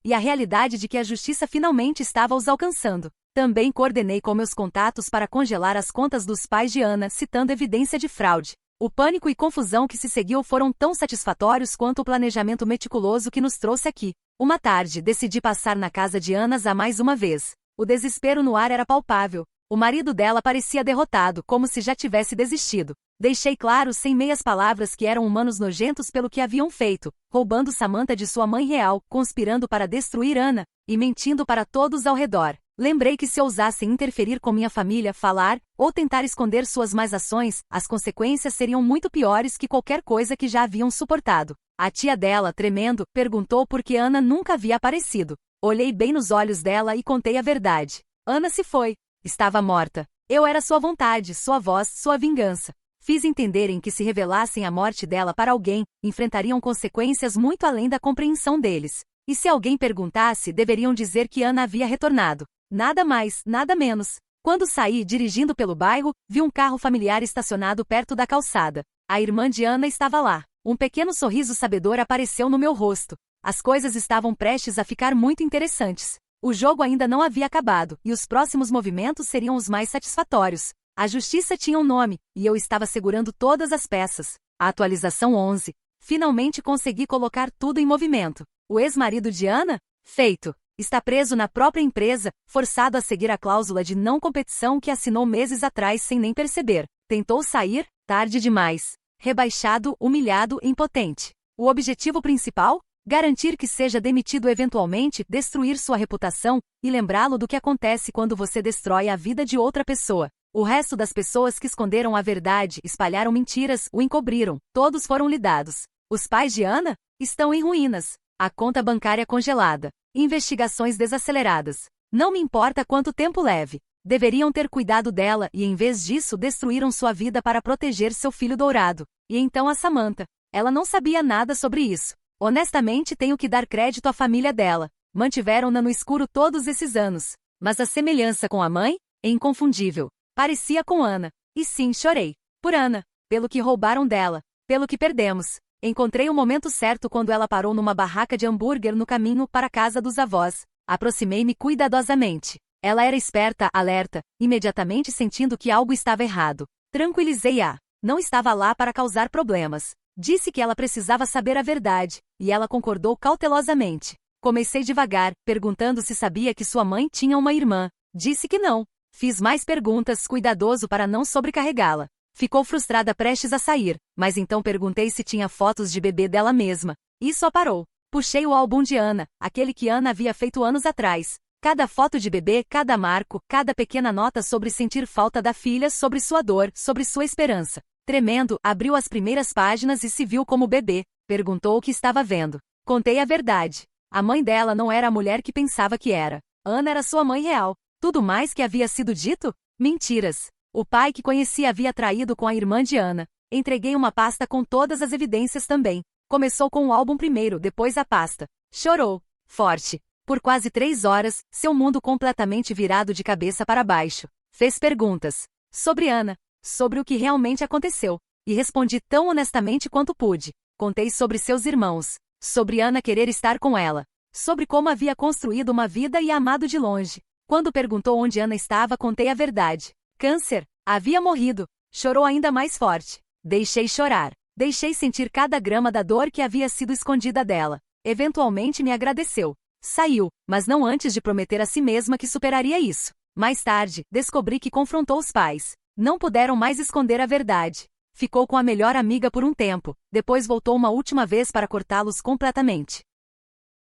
E a realidade de que a justiça finalmente estava os alcançando. Também coordenei com meus contatos para congelar as contas dos pais de Ana, citando evidência de fraude. O pânico e confusão que se seguiu foram tão satisfatórios quanto o planejamento meticuloso que nos trouxe aqui. Uma tarde, decidi passar na casa de Ana mais uma vez. O desespero no ar era palpável. O marido dela parecia derrotado, como se já tivesse desistido. Deixei claro sem meias palavras que eram humanos nojentos pelo que haviam feito, roubando Samantha de sua mãe real, conspirando para destruir Ana, e mentindo para todos ao redor. Lembrei que se ousassem interferir com minha família, falar, ou tentar esconder suas más ações, as consequências seriam muito piores que qualquer coisa que já haviam suportado. A tia dela, tremendo, perguntou por que Ana nunca havia aparecido. Olhei bem nos olhos dela e contei a verdade. Ana se foi. Estava morta. Eu era sua vontade, sua voz, sua vingança. Fiz entenderem que se revelassem a morte dela para alguém, enfrentariam consequências muito além da compreensão deles. E se alguém perguntasse, deveriam dizer que Ana havia retornado. Nada mais, nada menos. Quando saí dirigindo pelo bairro, vi um carro familiar estacionado perto da calçada. A irmã de Ana estava lá. Um pequeno sorriso sabedor apareceu no meu rosto. As coisas estavam prestes a ficar muito interessantes. O jogo ainda não havia acabado, e os próximos movimentos seriam os mais satisfatórios. A justiça tinha um nome, e eu estava segurando todas as peças. A atualização 11. Finalmente consegui colocar tudo em movimento. O ex-marido de Ana? Feito. Está preso na própria empresa, forçado a seguir a cláusula de não competição que assinou meses atrás sem nem perceber. Tentou sair? Tarde demais. Rebaixado, humilhado, impotente. O objetivo principal? Garantir que seja demitido eventualmente, destruir sua reputação, e lembrá-lo do que acontece quando você destrói a vida de outra pessoa. O resto das pessoas que esconderam a verdade, espalharam mentiras, o encobriram, todos foram lidados. Os pais de Ana? Estão em ruínas. A conta bancária congelada. Investigações desaceleradas. Não me importa quanto tempo leve. Deveriam ter cuidado dela e em vez disso destruíram sua vida para proteger seu filho dourado. E então a Samantha. Ela não sabia nada sobre isso. Honestamente tenho que dar crédito à família dela. Mantiveram-na no escuro todos esses anos. Mas a semelhança com a mãe? É inconfundível. Parecia com Ana. E sim, chorei. Por Ana. Pelo que roubaram dela. Pelo que perdemos. Encontrei o momento certo quando ela parou numa barraca de hambúrguer no caminho para a casa dos avós. Aproximei-me cuidadosamente. Ela era esperta, alerta, imediatamente sentindo que algo estava errado. Tranquilizei-a. Não estava lá para causar problemas. Disse que ela precisava saber a verdade, e ela concordou cautelosamente. Comecei devagar, perguntando se sabia que sua mãe tinha uma irmã. Disse que não. Fiz mais perguntas, cuidadoso para não sobrecarregá-la. Ficou frustrada prestes a sair, mas então perguntei se tinha fotos de bebê dela mesma. Isso a parou. Puxei o álbum de Ana, aquele que Ana havia feito anos atrás. Cada foto de bebê, cada marco, cada pequena nota sobre sentir falta da filha, sobre sua dor, sobre sua esperança. Tremendo, abriu as primeiras páginas e se viu como bebê. Perguntou o que estava vendo. Contei a verdade. A mãe dela não era a mulher que pensava que era. Ana era sua mãe real. Tudo mais que havia sido dito? Mentiras. O pai que conhecia havia traído com a irmã de Ana. Entreguei uma pasta com todas as evidências também. Começou com o álbum primeiro, depois a pasta. Chorou. Forte. Por quase 3 horas, seu mundo completamente virado de cabeça para baixo. Fez perguntas. Sobre Ana. Sobre o que realmente aconteceu. E respondi tão honestamente quanto pude. Contei sobre seus irmãos. Sobre Ana querer estar com ela. Sobre como havia construído uma vida e amado de longe. Quando perguntou onde Ana estava, contei a verdade. Câncer. Havia morrido. Chorou ainda mais forte. Deixei chorar. Deixei sentir cada grama da dor que havia sido escondida dela. Eventualmente me agradeceu. Saiu, mas não antes de prometer a si mesma que superaria isso. Mais tarde, descobri que confrontou os pais. Não puderam mais esconder a verdade. Ficou com a melhor amiga por um tempo, depois voltou uma última vez para cortá-los completamente.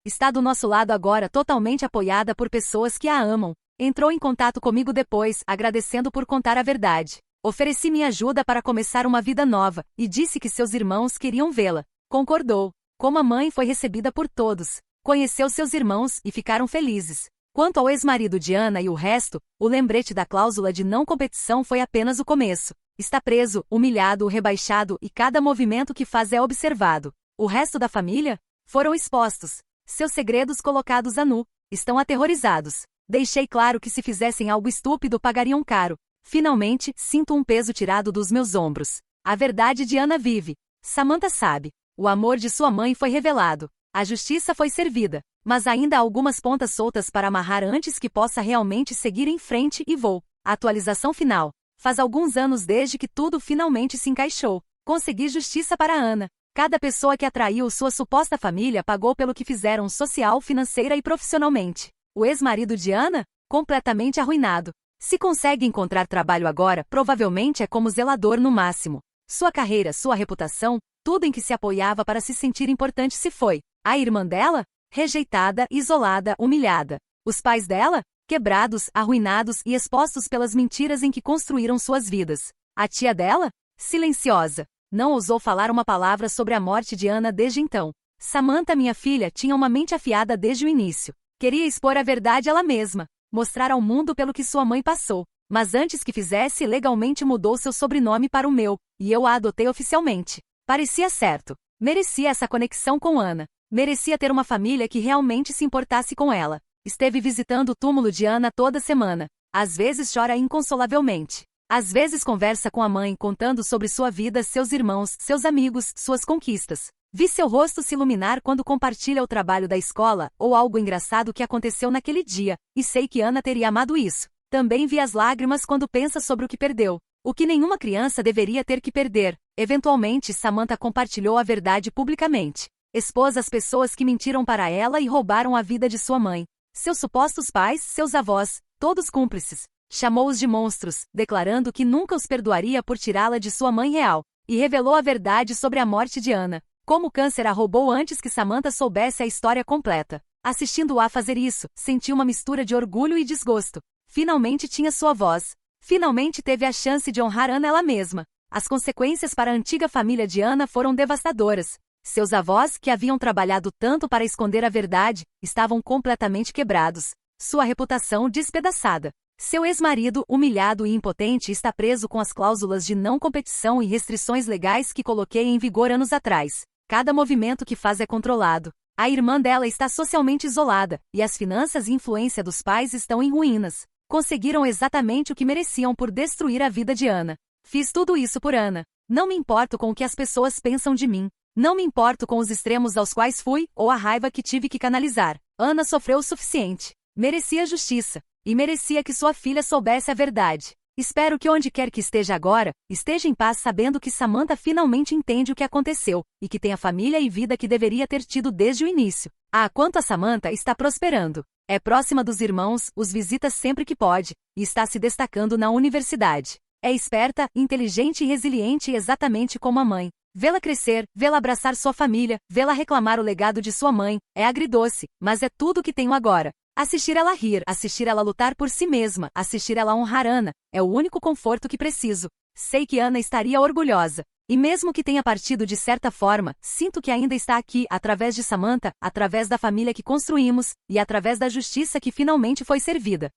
Está do nosso lado agora, totalmente apoiada por pessoas que a amam. Entrou em contato comigo depois, agradecendo por contar a verdade. Ofereci minha ajuda para começar uma vida nova, e disse que seus irmãos queriam vê-la. Concordou. Como a mãe foi recebida por todos. Conheceu seus irmãos e ficaram felizes. Quanto ao ex-marido de Ana e o resto, o lembrete da cláusula de não competição foi apenas o começo. Está preso, humilhado, rebaixado e cada movimento que faz é observado. O resto da família? Foram expostos. Seus segredos colocados a nu. Estão aterrorizados. Deixei claro que se fizessem algo estúpido pagariam caro. Finalmente, sinto um peso tirado dos meus ombros. A verdade de Ana vive. Samantha sabe. O amor de sua mãe foi revelado. A justiça foi servida. Mas ainda há algumas pontas soltas para amarrar antes que possa realmente seguir em frente e vou. Atualização final. Faz alguns anos desde que tudo finalmente se encaixou. Consegui justiça para Ana. Cada pessoa que atraiu sua suposta família pagou pelo que fizeram social, financeira e profissionalmente. O ex-marido de Ana? Completamente arruinado. Se consegue encontrar trabalho agora, provavelmente é como zelador no máximo. Sua carreira, sua reputação, tudo em que se apoiava para se sentir importante se foi. A irmã dela? Rejeitada, isolada, humilhada. Os pais dela? Quebrados, arruinados e expostos pelas mentiras em que construíram suas vidas. A tia dela? Silenciosa. Não ousou falar uma palavra sobre a morte de Ana desde então. Samantha, minha filha, tinha uma mente afiada desde o início. Queria expor a verdade ela mesma. Mostrar ao mundo pelo que sua mãe passou. Mas antes que fizesse, legalmente mudou seu sobrenome para o meu, e eu a adotei oficialmente. Parecia certo. Merecia essa conexão com Ana. Merecia ter uma família que realmente se importasse com ela. Esteve visitando o túmulo de Ana toda semana. Às vezes chora inconsolavelmente. Às vezes conversa com a mãe contando sobre sua vida, seus irmãos, seus amigos, suas conquistas. Vi seu rosto se iluminar quando compartilha o trabalho da escola ou algo engraçado que aconteceu naquele dia, e sei que Ana teria amado isso. Também vi as lágrimas quando pensa sobre o que perdeu. O que nenhuma criança deveria ter que perder. Eventualmente, Samantha compartilhou a verdade publicamente. Expôs as pessoas que mentiram para ela e roubaram a vida de sua mãe. Seus supostos pais, seus avós, todos cúmplices. Chamou-os de monstros, declarando que nunca os perdoaria por tirá-la de sua mãe real. E revelou a verdade sobre a morte de Ana. Como o câncer a roubou antes que Samantha soubesse a história completa. Assistindo-a fazer isso, senti uma mistura de orgulho e desgosto. Finalmente tinha sua voz. Finalmente teve a chance de honrar Ana ela mesma. As consequências para a antiga família de Ana foram devastadoras. Seus avós, que haviam trabalhado tanto para esconder a verdade, estavam completamente quebrados. Sua reputação despedaçada. Seu ex-marido, humilhado e impotente, está preso com as cláusulas de não competição e restrições legais que coloquei em vigor anos atrás. Cada movimento que faz é controlado. A irmã dela está socialmente isolada, e as finanças e influência dos pais estão em ruínas. Conseguiram exatamente o que mereciam por destruir a vida de Ana. Fiz tudo isso por Ana. Não me importo com o que as pessoas pensam de mim. Não me importo com os extremos aos quais fui, ou a raiva que tive que canalizar. Ana sofreu o suficiente. Merecia justiça. E merecia que sua filha soubesse a verdade. Espero que onde quer que esteja agora, esteja em paz sabendo que Samantha finalmente entende o que aconteceu, e que tem a família e vida que deveria ter tido desde o início. Quanto a Samantha, está prosperando. É próxima dos irmãos, os visita sempre que pode, e está se destacando na universidade. É esperta, inteligente e resiliente exatamente como a mãe. Vê-la crescer, vê-la abraçar sua família, vê-la reclamar o legado de sua mãe, é agridoce, mas é tudo o que tenho agora. Assistir ela rir, assistir ela lutar por si mesma, assistir ela honrar Ana, é o único conforto que preciso. Sei que Ana estaria orgulhosa. E mesmo que tenha partido de certa forma, sinto que ainda está aqui, através de Samantha, através da família que construímos, e através da justiça que finalmente foi servida.